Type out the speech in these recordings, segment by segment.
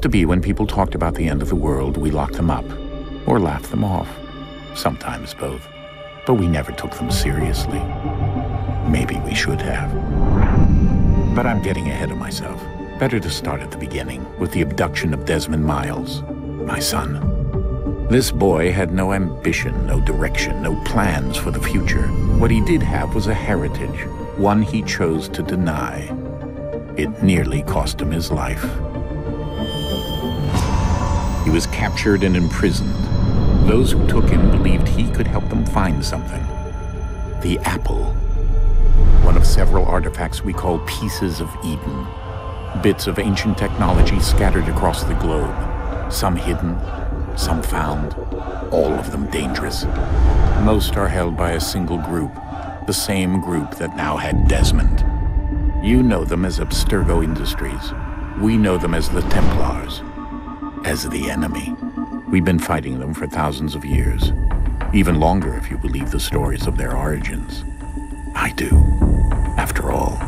To be when people talked about the end of the world, we locked them up. Or laughed them off. Sometimes both. But we never took them seriously. Maybe we should have. But I'm getting ahead of myself. Better to start at the beginning, with the abduction of Desmond Miles, my son. This boy had no ambition, no direction, no plans for the future. What he did have was a heritage, one he chose to deny. It nearly cost him his life. He was captured and imprisoned. Those who took him believed he could help them find something. The apple. One of several artifacts we call pieces of Eden. Bits of ancient technology scattered across the globe. Some hidden, some found, all of them dangerous. Most are held by a single group, the same group that now had Desmond. You know them as Abstergo Industries. We know them as the Templars. As the enemy. We've been fighting them for thousands of years. Even longer if you believe the stories of their origins. I do. After all,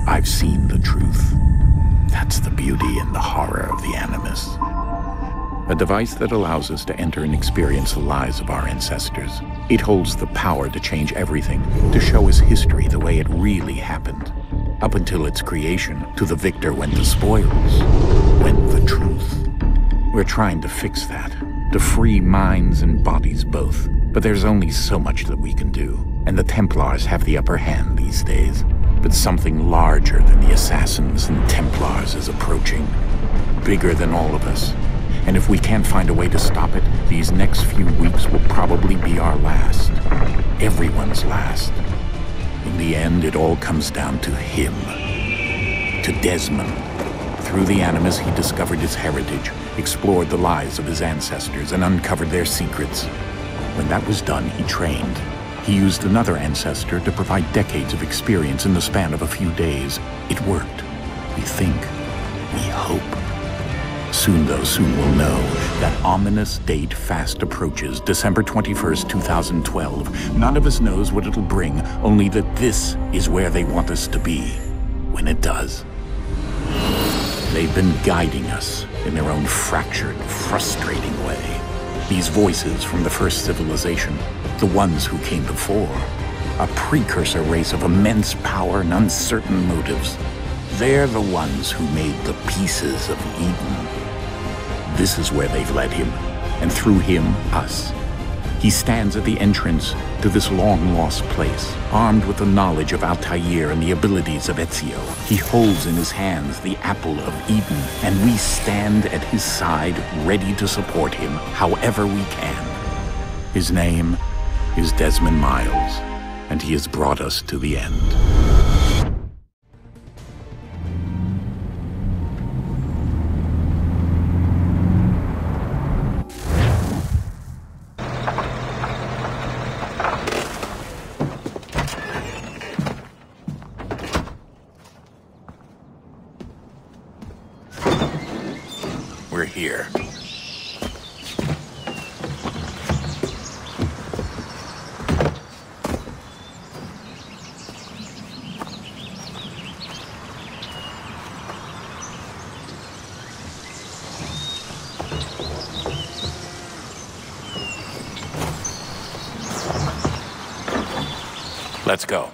I've seen the truth. That's the beauty and the horror of the Animus. A device that allows us to enter and experience the lives of our ancestors. It holds the power to change everything, to show us history the way it really happened. Up until its creation, to the victor went the spoils, went the truth. We're trying to fix that, to free minds and bodies both. But there's only so much that we can do, and the Templars have the upper hand these days. But something larger than the Assassins and Templars is approaching, bigger than all of us. And if we can't find a way to stop it, these next few weeks will probably be our last. Everyone's last. In the end, it all comes down to him. To Desmond. Through the Animus, he discovered his heritage, explored the lives of his ancestors, and uncovered their secrets. When that was done, he trained. He used another ancestor to provide decades of experience in the span of a few days. It worked. We think. We hope. Soon, though, soon we'll know. That ominous date fast approaches, December 21st, 2012. None of us knows what it'll bring, only that this is where they want us to be, when it does. They've been guiding us in their own fractured, frustrating way. These voices from the first civilization, the ones who came before, a precursor race of immense power and uncertain motives. They're the ones who made the pieces of Eden. This is where they've led him, and through him, us. He stands at the entrance to this long-lost place, armed with the knowledge of Altair and the abilities of Ezio. He holds in his hands the apple of Eden, and we stand at his side, ready to support him however we can. His name is Desmond Miles, and he has brought us to the end. We're here. Let's go.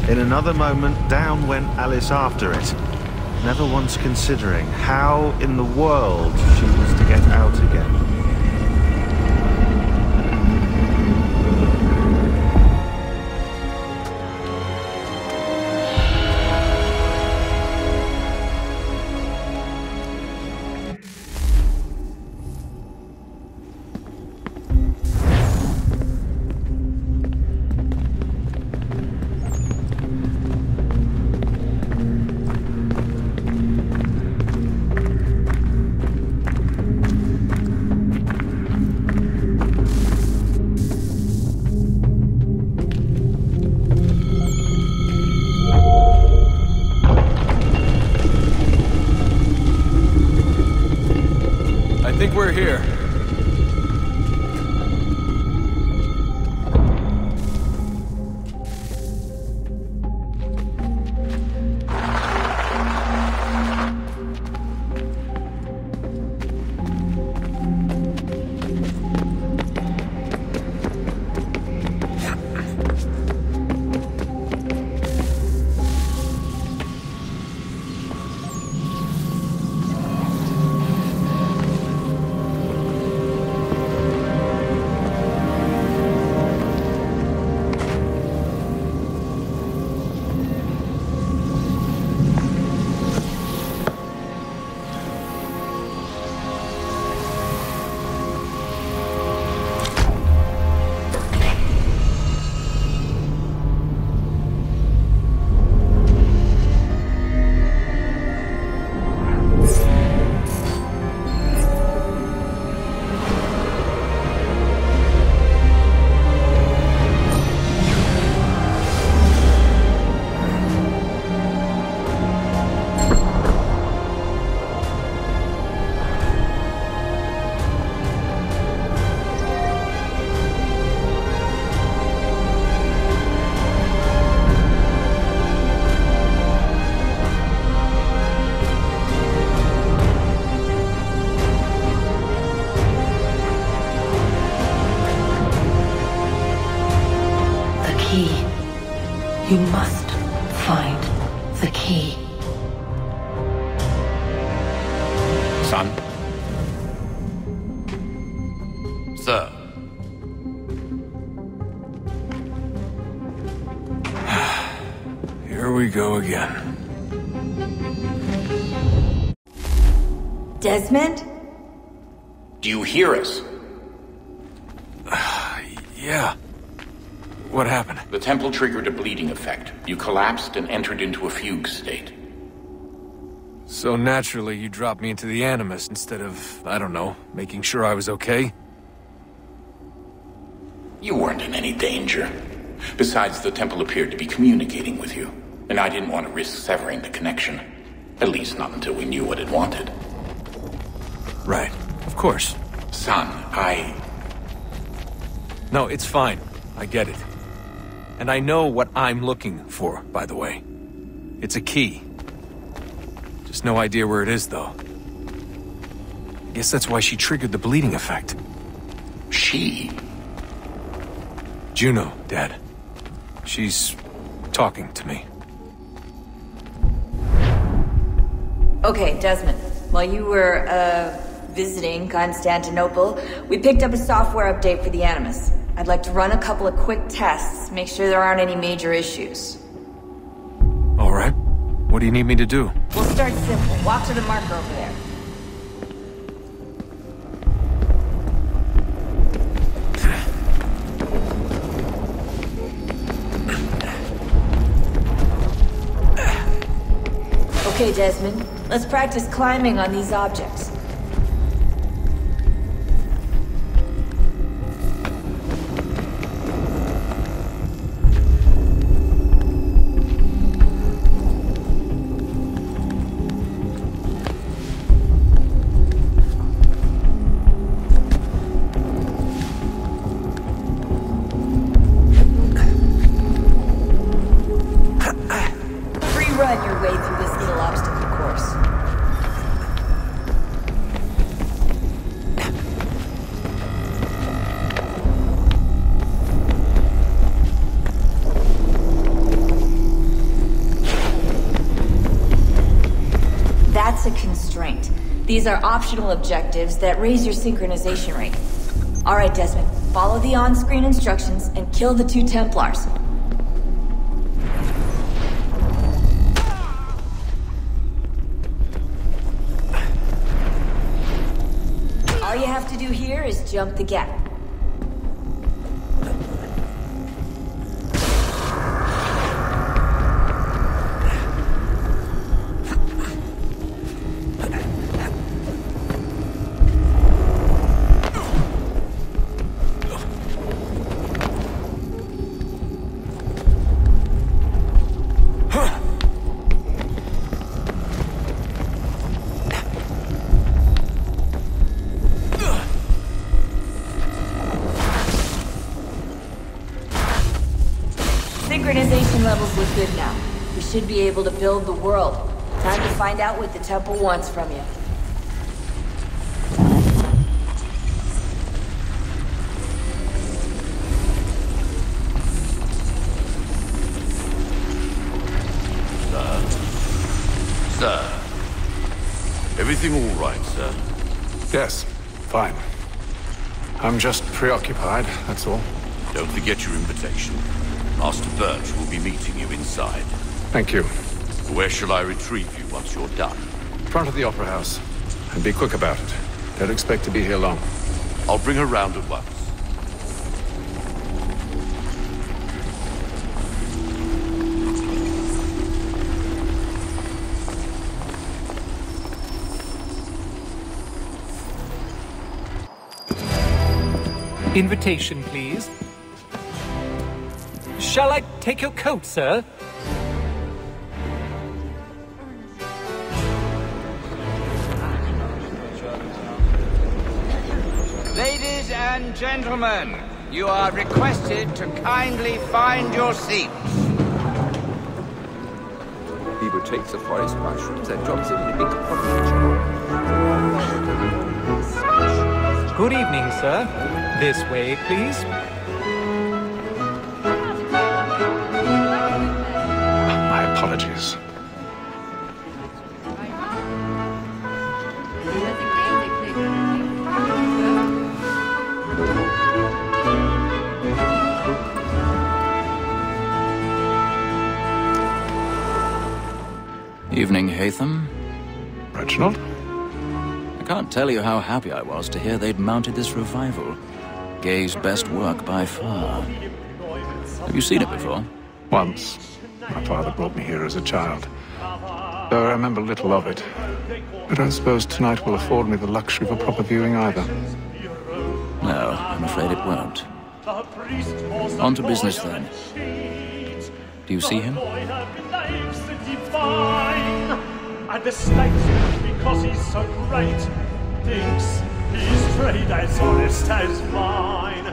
In another moment, down went Alice after it. never once considering how in the world she was to get out again. I think we're here. You must find the key. Son? Sir. Here we go again. Desmond? Do you hear us? Yeah. What happened? The temple triggered a bleeding effect. You collapsed and entered into a fugue state. So naturally, you dropped me into the Animus instead of, I don't know, making sure I was okay? You weren't in any danger. Besides, the temple appeared to be communicating with you, and I didn't want to risk severing the connection. At least not until we knew what it wanted. Right. Of course. Son, No, it's fine. I get it. And I know what I'm looking for, by the way. It's a key. Just no idea where it is, though. I guess that's why she triggered the bleeding effect. She? Juno, Dad. She's talking to me. Okay, Desmond. While you were, visiting Constantinople, we picked up a software update for the Animus. I'd like to run a couple of quick tests, make sure there aren't any major issues. All right. What do you need me to do? We'll start simple. Walk to the marker over there. Okay, Desmond. Let's practice climbing on these objects. Run your way through this little obstacle course. These are optional objectives that raise your synchronization rate. Alright, Desmond. Follow the on-screen instructions and kill the 2 Templars. All you have to do here is jump the gap. Synchronization levels look good now. We should be able to build the world. Time to find out what the temple wants from you. Sir. Everything all right, sir? Yes, fine. I'm just preoccupied, that's all. Don't forget your invitation. Master Birch will be meeting you inside. Thank you. Where shall I retrieve you once you're done? Front of the Opera House. And be quick about it. Don't expect to be here long. I'll bring her round at once. Invitation, please. Shall I take your coat, sir? Ladies and gentlemen, you are requested to kindly find your seats. People takes the forest mushrooms and drops it in a big pottage. Good evening, sir. This way, please. My apologies. Evening, Hatham. Reginald? I can't tell you how happy I was to hear they'd mounted this revival. Gay's best work by far. Have you seen it before? Once. My father brought me here as a child. Though I remember little of it. I don't suppose tonight will afford me the luxury of a proper viewing either. No, I'm afraid it won't. On to business then. Do you see him? And the state, because he's so great, thinks his trade as honest as mine.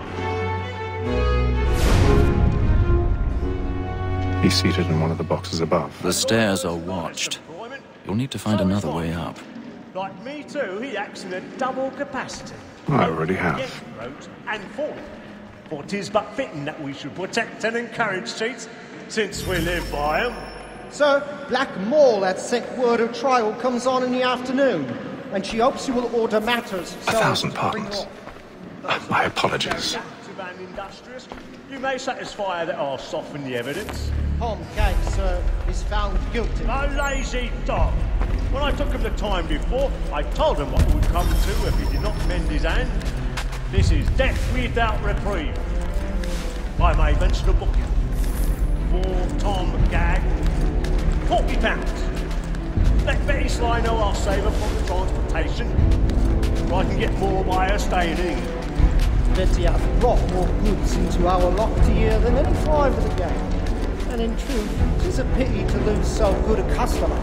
He's seated in one of the boxes above. The stairs are watched. You'll need to find another way up. Like me too, he acts in a double capacity. I already have. Yes, wrote and fought. For 'tis but fitting that we should protect and encourage cheats, since we live by 'em. Sir, Black Mall had sent word of trial comes on in the afternoon, and she hopes you will order matters. 1,000 pardons. My apologies. You may satisfy that I'll soften the evidence. Tom Kane, sir, is found guilty. A lazy dog. When I took him the time before, I told him what would come to if he did not mend his hand. This is death without reprieve. I may mention a book. For Tom Gag, £40. Let Betty Sly know I'll save her from the transportation. Or I can get more by her staying in. Betty has brought more goods into our locked year than any five of the game. And in truth, 'tis a pity to lose so good a customer.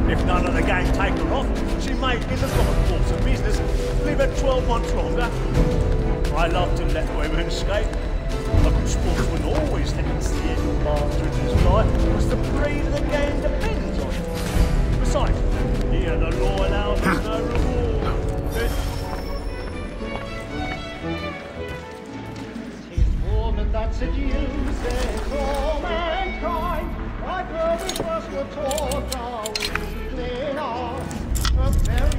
If none of the gang take her off, she may, in the golf course of business, live her 12 months longer. I love to let women escape. A good sportsman always thinks the end of master in his life, because the breed of the game depends on it. Besides, here the law allows us no reward. Tis woman that seduces all mankind, like others was were taught our evening art. A very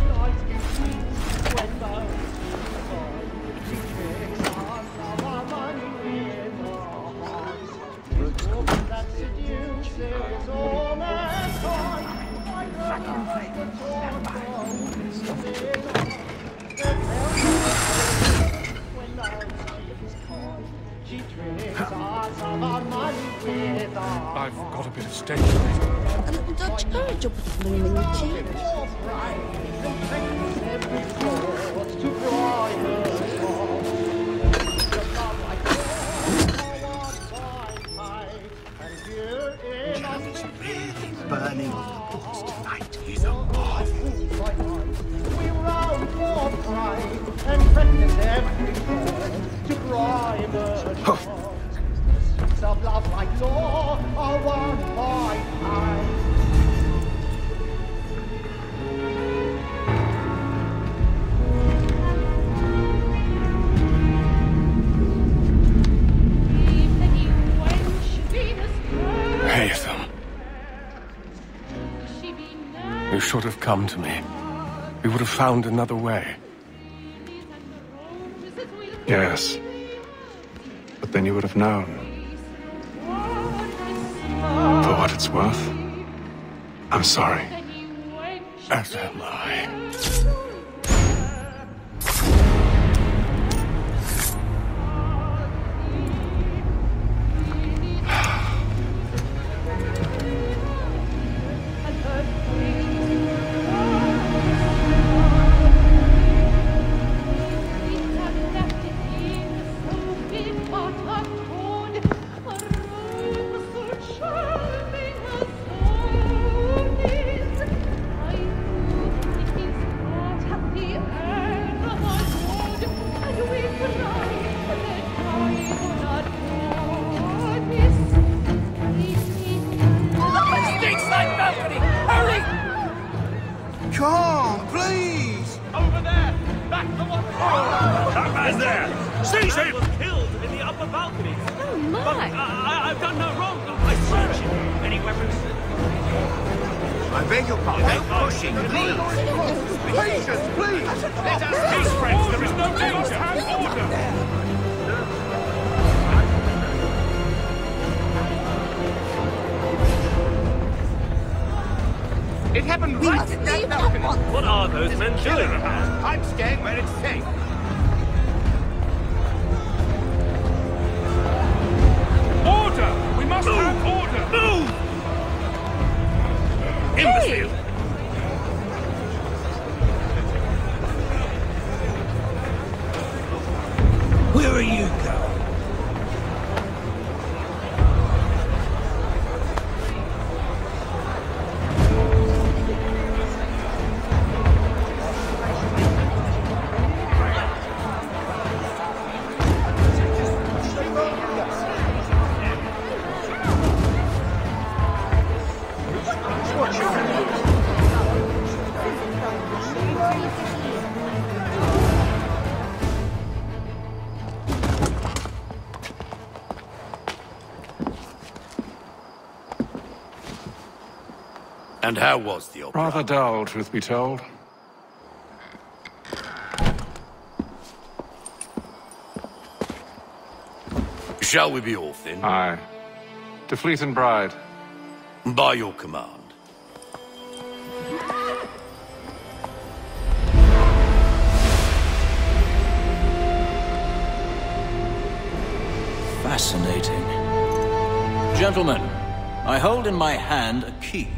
should have come to me. We would have found another way. Yes. But then you would have known. For what it's worth, I'm sorry. As am I. It happened right at that balcony. What are those men doing? I'm staying where it's safe. Order! We must have order! Move! Imbecile! Where are you going? And how was the opera? Rather dull, truth be told. Shall we be off then? Aye. To Fleet and Bride. By your command. Fascinating. Gentlemen, I hold in my hand a key.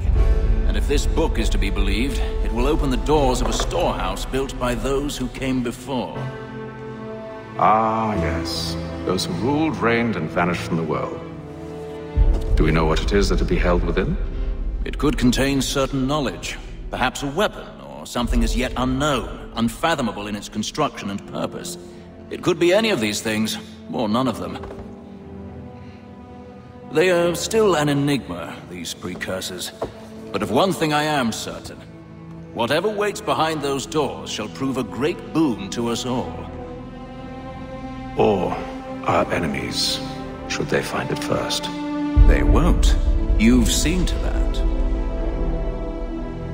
And if this book is to be believed, it will open the doors of a storehouse built by those who came before. Ah, yes. Those who ruled, reigned, and vanished from the world. Do we know what it is that to be held within? It could contain certain knowledge. Perhaps a weapon, or something as yet unknown, unfathomable in its construction and purpose. It could be any of these things, or none of them. They are still an enigma, these precursors. But of one thing I am certain. Whatever waits behind those doors shall prove a great boon to us all. Or our enemies, should they find it first. They won't. You've seen to that.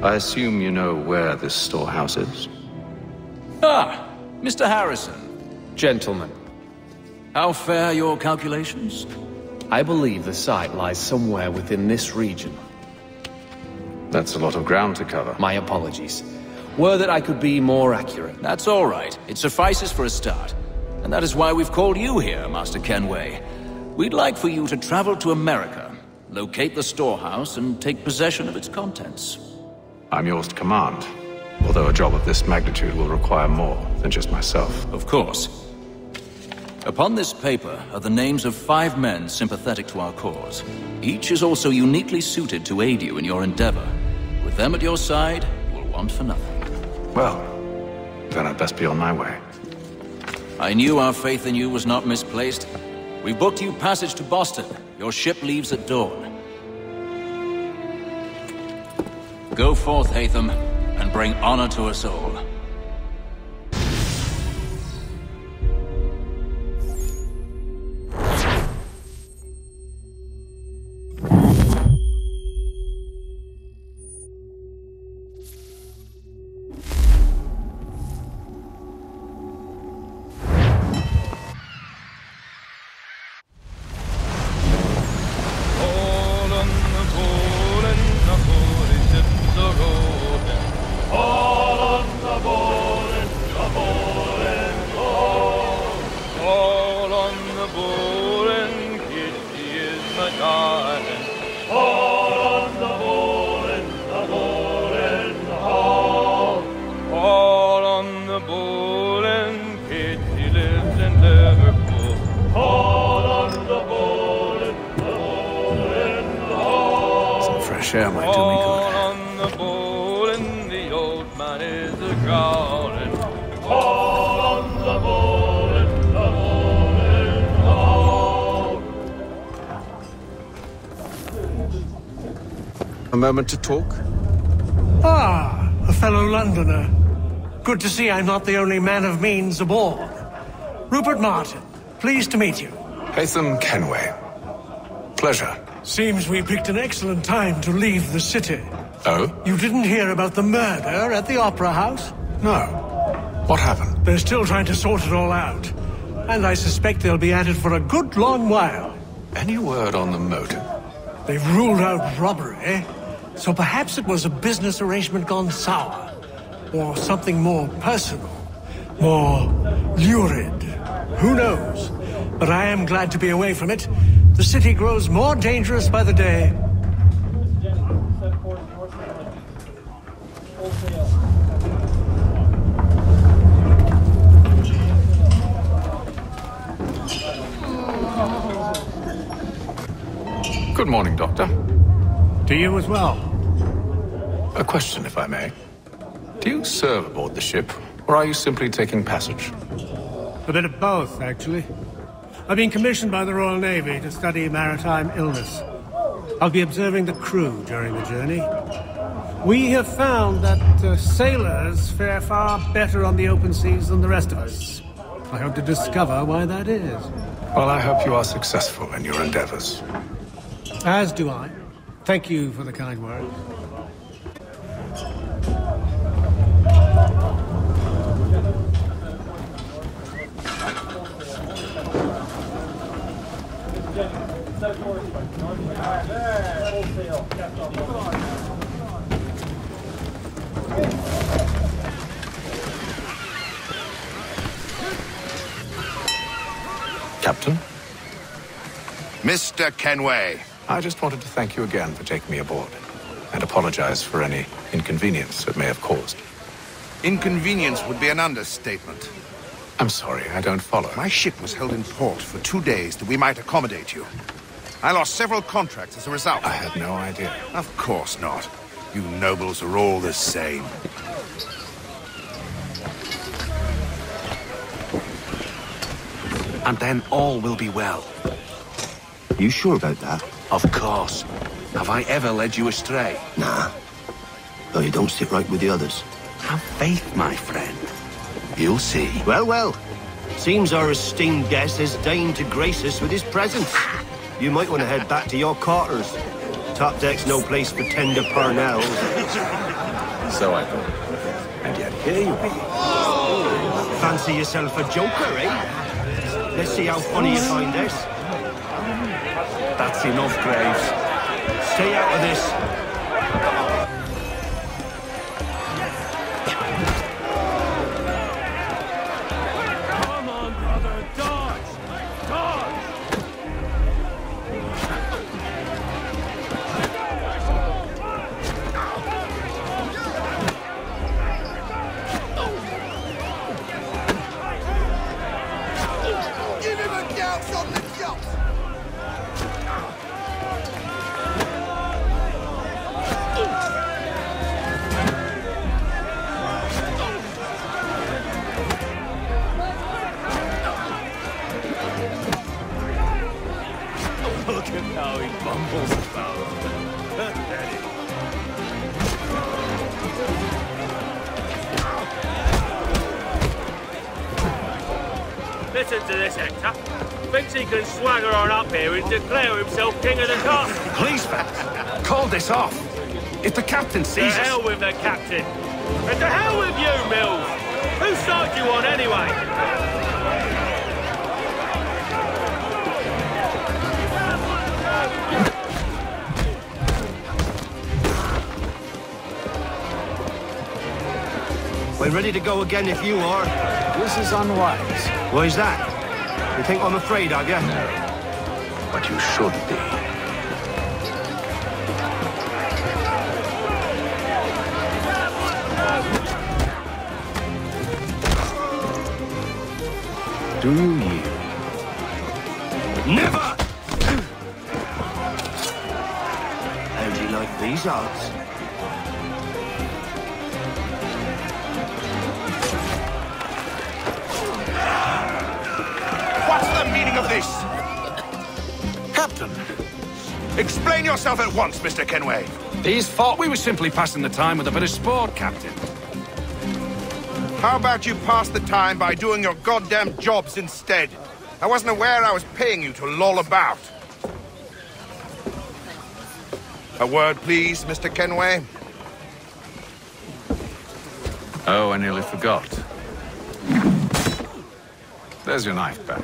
I assume you know where this storehouse is? Ah, Mr. Harrison. Gentlemen. How fare your calculations? I believe the site lies somewhere within this region. That's a lot of ground to cover. My apologies. Were that I could be more accurate. That's all right. It suffices for a start. And that is why we've called you here, Master Kenway. We'd like for you to travel to America, locate the storehouse, and take possession of its contents. I'm yours to command, although a job of this magnitude will require more than just myself. Of course. Upon this paper are the names of 5 men sympathetic to our cause. Each is also uniquely suited to aid you in your endeavor. With them at your side, you will want for nothing. Well, then I'd best be on my way. I knew our faith in you was not misplaced. We booked you passage to Boston. Your ship leaves at dawn. Go forth, Hatham, and bring honor to us all. share my dooming good. On the bowl and the old man is a-growling. All on the bowl and the bowl and all. A moment to talk? Ah, a fellow Londoner. Good to see I'm not the only man of means aboard. Rupert Martin, pleased to meet you. Haytham Kenway. Pleasure. Seems we picked an excellent time to leave the city. Oh? You didn't hear about the murder at the Opera House? No. What happened? They're still trying to sort it all out. And I suspect they'll be at it for a good long while. Any word on the motive? They've ruled out robbery, so perhaps it was a business arrangement gone sour. Or something more personal. More lurid. Who knows? But I am glad to be away from it. The city grows more dangerous by the day. Good morning, Doctor. To you as well. A question, if I may. Do you serve aboard the ship, or are you simply taking passage? A bit of both, actually. I've been commissioned by the Royal Navy to study maritime illness. I'll be observing the crew during the journey. We have found that sailors fare far better on the open seas than the rest of us. I hope to discover why that is. Well, I hope you are successful in your endeavors. As do I. Thank you for the kind words. Captain? Mr. Kenway. I just wanted to thank you again for taking me aboard, and apologize for any inconvenience it may have caused. Inconvenience would be an understatement. I'm sorry, I don't follow. My ship was held in port for 2 days that we might accommodate you. I lost several contracts as a result. I had no idea. Of course not. You nobles are all the same. And then all will be well. You sure about that? Of course. Have I ever led you astray? Nah. Though you don't sit right with the others. Have faith, my friend. You'll see. Well, well. Seems our esteemed guest has deigned to grace us with his presence. You might want to head back to your quarters. Top deck's no place for tender parnells. So I thought. And yet here you be. Fancy yourself a joker, eh? Let's see how funny you find this. That's enough, Graves. Stay out of this. Come on, brother, dodge! Dodge! Give him a douse on the yacht! Look at how he bumbles about. Listen to this, Hector. Thinks he can swagger on up here and declare himself king of the castle. Please, Vance, call this off. If the captain sees us... To hell with the captain. And to hell with you, Mills. Whose side you on, anyway? We're ready to go again if you are. This is unwise. Why is that? You think I'm afraid of you? No. But you should be. Do you yield? Never! How do you like these these odds? What's the meaning of this? Captain, Explain yourself at once, Mr. Kenway. these thought we were simply passing the time with a bit of sport, Captain. How about you pass the time by doing your goddamn jobs instead? I wasn't aware I was paying you to loll about. A word, please, Mr. Kenway. Oh, I nearly forgot. There's your knife back.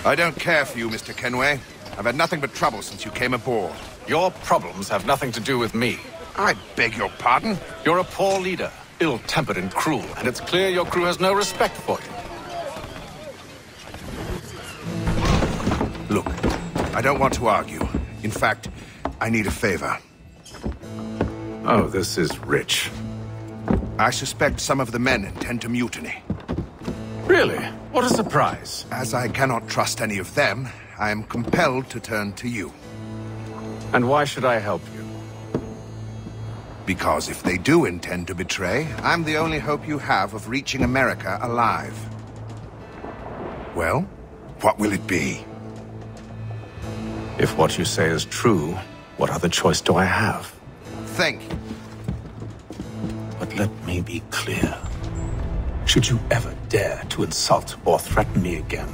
I don't care for you, Mr. Kenway. I've had nothing but trouble since you came aboard. Your problems have nothing to do with me. I beg your pardon? You're a poor leader, ill-tempered and cruel, and it's clear your crew has no respect for you. Look, I don't want to argue. In fact, I need a favor. Oh, this is rich. I suspect some of the men intend to mutiny. Really? What a surprise. As I cannot trust any of them, I am compelled to turn to you. And why should I help you? Because if they do intend to betray, I'm the only hope you have of reaching America alive. Well, what will it be? If what you say is true, what other choice do I have? Thank you. But let me be clear. Should you ever dare to insult or threaten me again,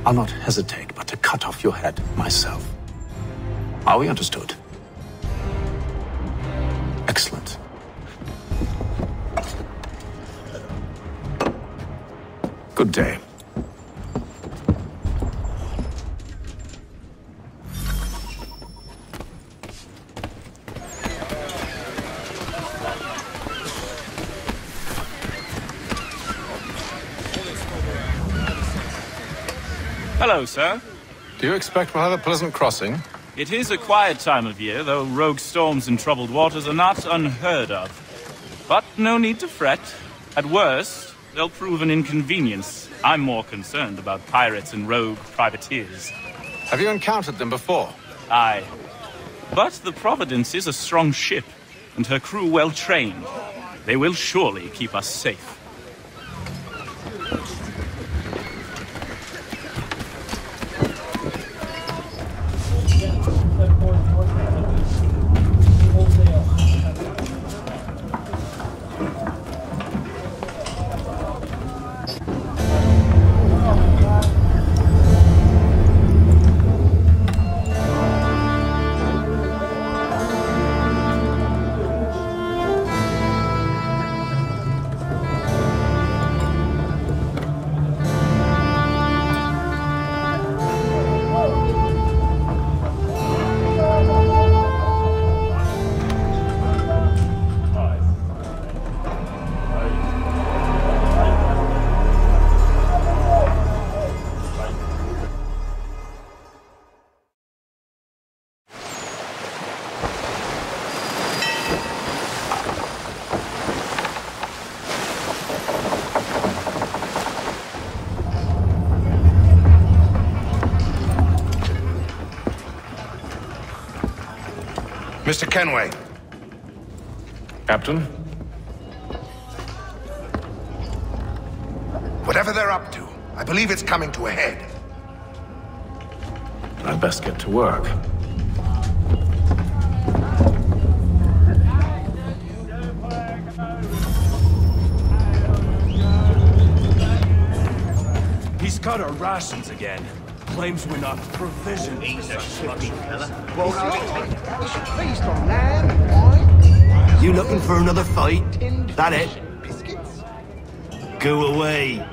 I'll not hesitate but to cut off your head myself. Are we understood? Excellent. Good day. Hello, sir. Do you expect we'll have a pleasant crossing? It is a quiet time of year, though rogue storms and troubled waters are not unheard of. But no need to fret. At worst, they'll prove an inconvenience. I'm more concerned about pirates and rogue privateers. Have you encountered them before? Aye. But the Providence is a strong ship, and her crew well trained. They will surely keep us safe. Mr. Kenway. Captain? Whatever they're up to, I believe it's coming to a head. I'd best get to work. He's cut our rations again. Claims we're not provisioned. He's a sluggy fella. Well, we should feast on land, wine. You looking for another fight? That it? Biscuits? Go away.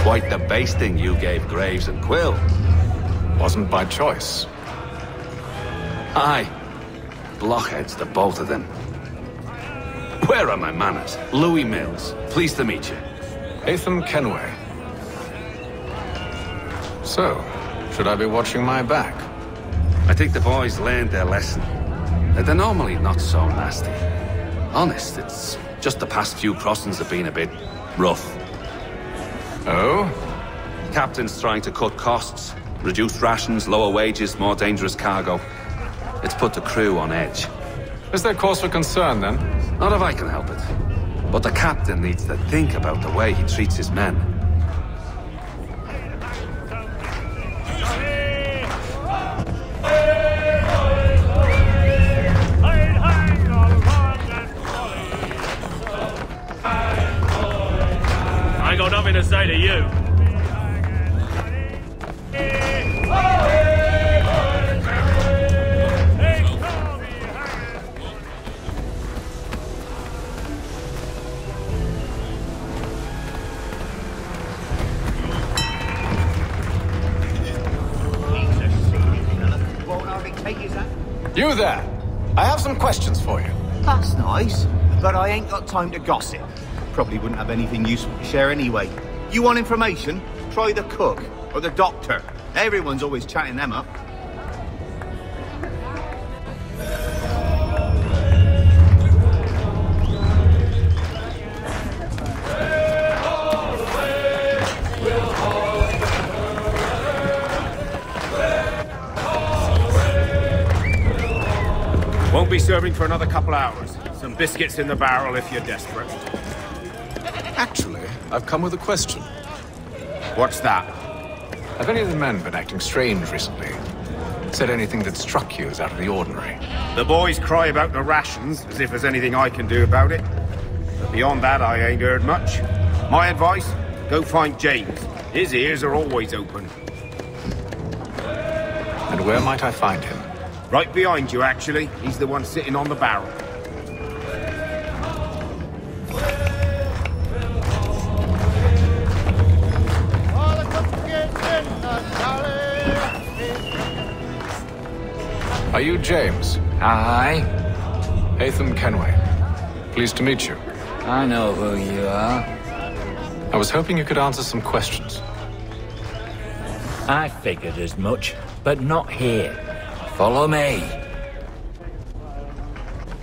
Quite the basting you gave Graves and Quill. Wasn't by choice. Aye. Blockheads, the both of them. Where are my manners? Louis Mills. Pleased to meet you. Haytham Kenway. So, should I be watching my back? I think the boys learned their lesson. They're normally not so nasty. Honest, it's just the past few crossings have been a bit rough. Oh? Captain's trying to cut costs. Reduced rations, lower wages, more dangerous cargo. It's put the crew on edge. Is there cause for concern, then? Not if I can help it. But the captain needs to think about the way he treats his men. I ain't got nothing to say to you. You there! I have some questions for you. That's nice, but I ain't got time to gossip. Probably wouldn't have anything useful to share anyway. You want information? Try the cook or the doctor. Everyone's always chatting them up. Won't be serving for another couple hours. Some biscuits in the barrel if you're desperate. Actually, I've come with a question. What's that? Have any of the men been acting strange recently? Said anything that struck you as out of the ordinary? The boys cry about the rations, as if there's anything I can do about it. But beyond that, I ain't heard much. My advice? Go find James. His ears are always open. And where might I find him? Right behind you, actually. He's the one sitting on the barrel. Are you James? Aye. Haytham Kenway. Pleased to meet you. I know who you are. I was hoping you could answer some questions. I figured as much, but not here. Follow me.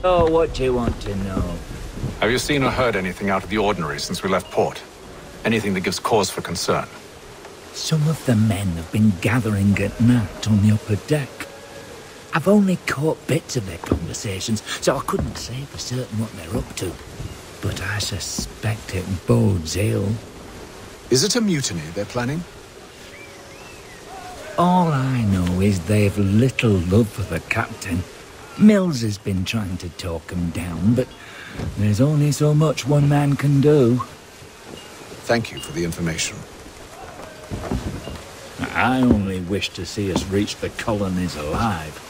So, what do you want to know? Have you seen or heard anything out of the ordinary since we left port? Anything that gives cause for concern? Some of the men have been gathering at night on the upper deck. I've only caught bits of their conversations, so I couldn't say for certain what they're up to. But I suspect it bodes ill. Is it a mutiny they're planning? All I know is they've little love for the captain. Mills has been trying to talk him down, but there's only so much one man can do. Thank you for the information. I only wish to see us reach the colonies alive.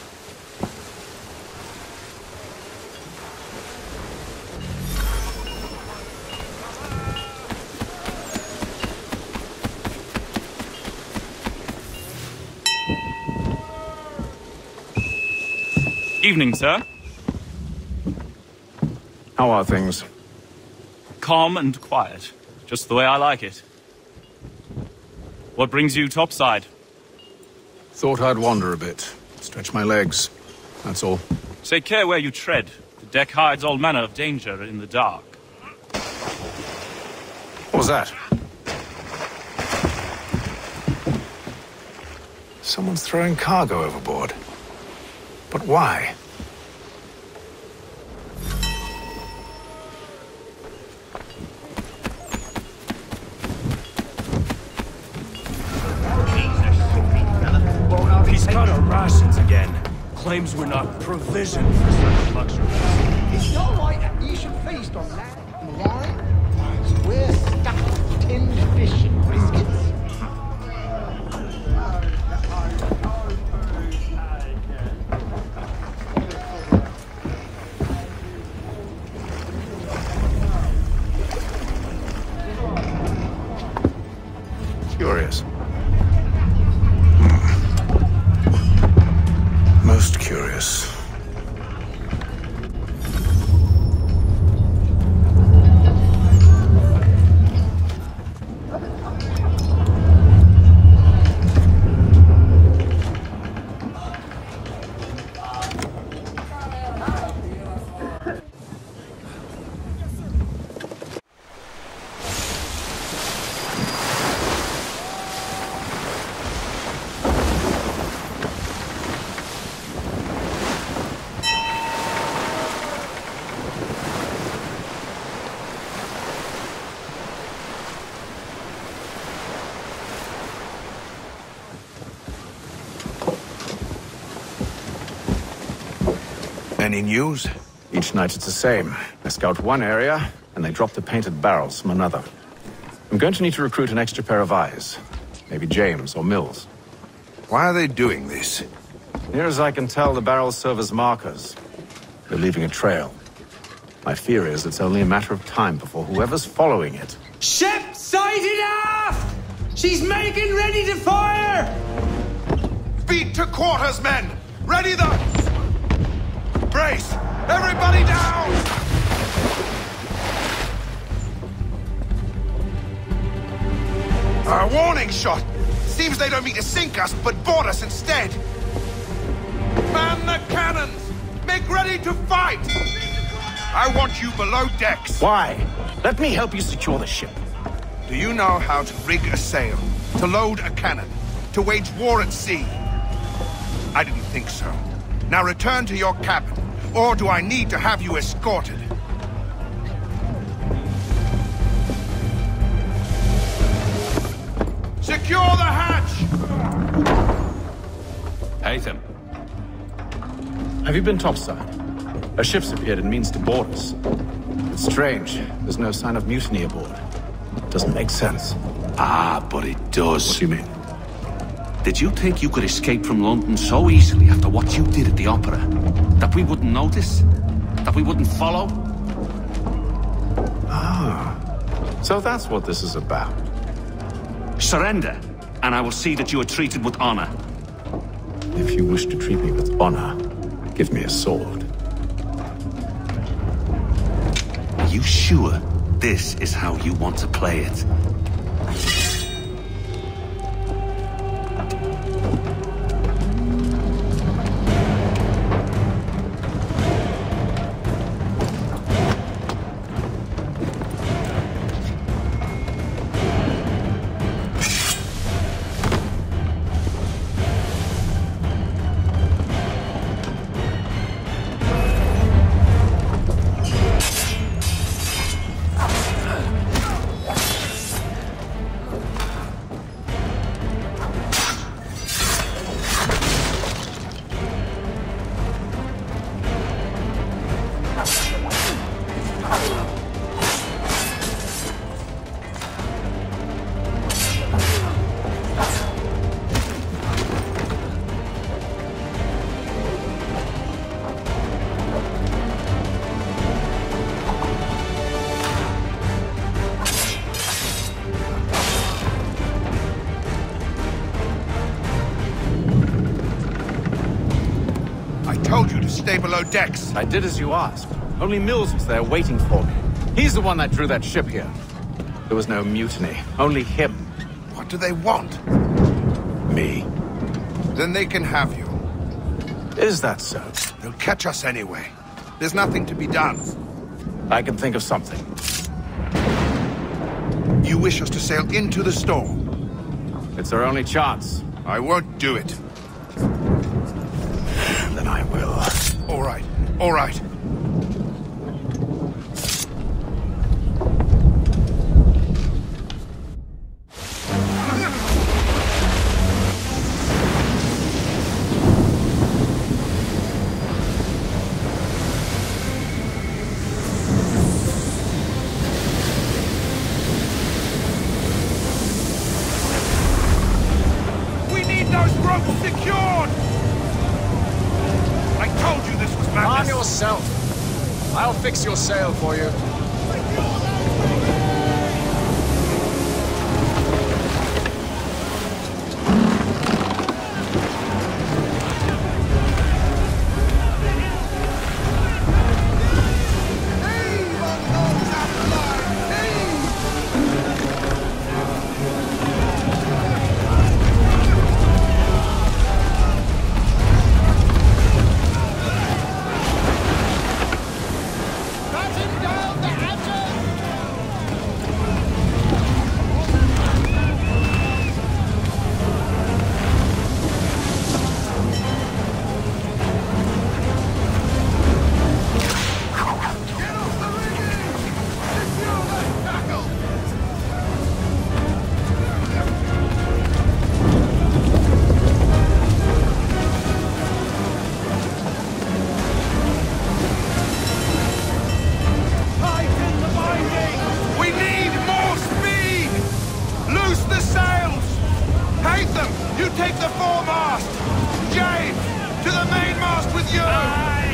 Evening, sir. How are things? Calm and quiet. Just the way I like it. What brings you topside? Thought I'd wander a bit. Stretch my legs. That's all. Take care where you tread. The deck hides all manner of danger in the dark. What was that? Someone's throwing cargo overboard. But why? He's got our rations again. Claims we're not provisioned for such luxuries. It's not right that you should feast on land and wine. We're stuffed with tinned fish and biscuits. Curious. Most curious. Any news? Each night it's the same. They scout one area, and they drop the painted barrels from another. I'm going to need to recruit an extra pair of eyes. Maybe James or Mills. Why are they doing this? Near as I can tell, the barrels serve as markers. They're leaving a trail. My fear is it's only a matter of time before whoever's following it... Ship sighted aft! She's making ready to fire! Beat to quarters, men! Ready the... Brace! Everybody down! A warning shot! Seems they don't mean to sink us, but board us instead! Man the cannons! Make ready to fight! I want you below decks! Why? Let me help you secure the ship. Do you know how to rig a sail? To load a cannon? To wage war at sea? I didn't think so. Now return to your cabin, or do I need to have you escorted? Secure the hatch! Haytham. Have you been topside? A ship's appeared and means to board us. It's strange. There's no sign of mutiny aboard. Doesn't make sense. Ah, but it does. What do you mean? Did you think you could escape from London so easily after what you did at the opera? That we wouldn't notice? That we wouldn't follow? Ah. So that's what this is about. Surrender, and I will see that you are treated with honor. If you wish to treat me with honor, give me a sword. Are you sure this is how you want to play it? Stay below decks. I did as you asked. Only Mills was there waiting for me. He's the one that drew that ship here. There was no mutiny, only him. What do they want? Me. Then they can have you. Is that so? They'll catch us anyway. There's nothing to be done. I can think of something. You wish us to sail into the storm? It's our only chance. I won't do it. Then I will. All right, all right. We need those ropes secured! I told you this was madness! Calm yourself. I'll fix your sail for you. Batten down the hatches! Loose the sails! Haytham, you take the foremast! James, to the mainmast with you!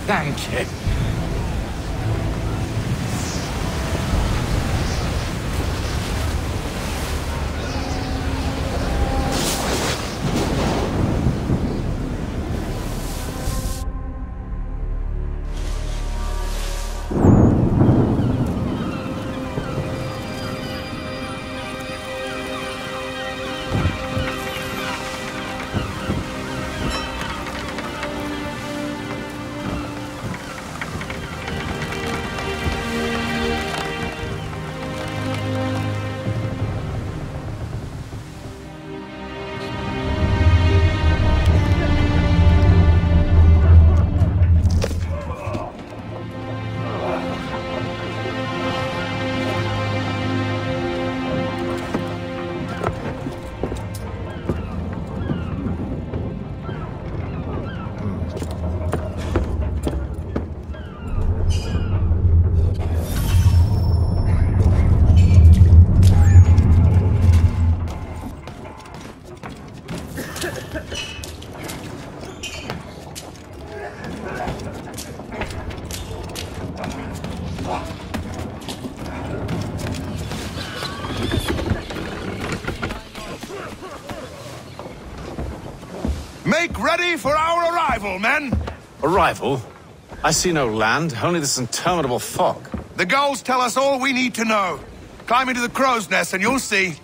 Thank you. Make ready for our arrival, men! Arrival? I see no land, only this interminable fog. The gulls tell us all we need to know. Climb into the crow's nest and you'll see.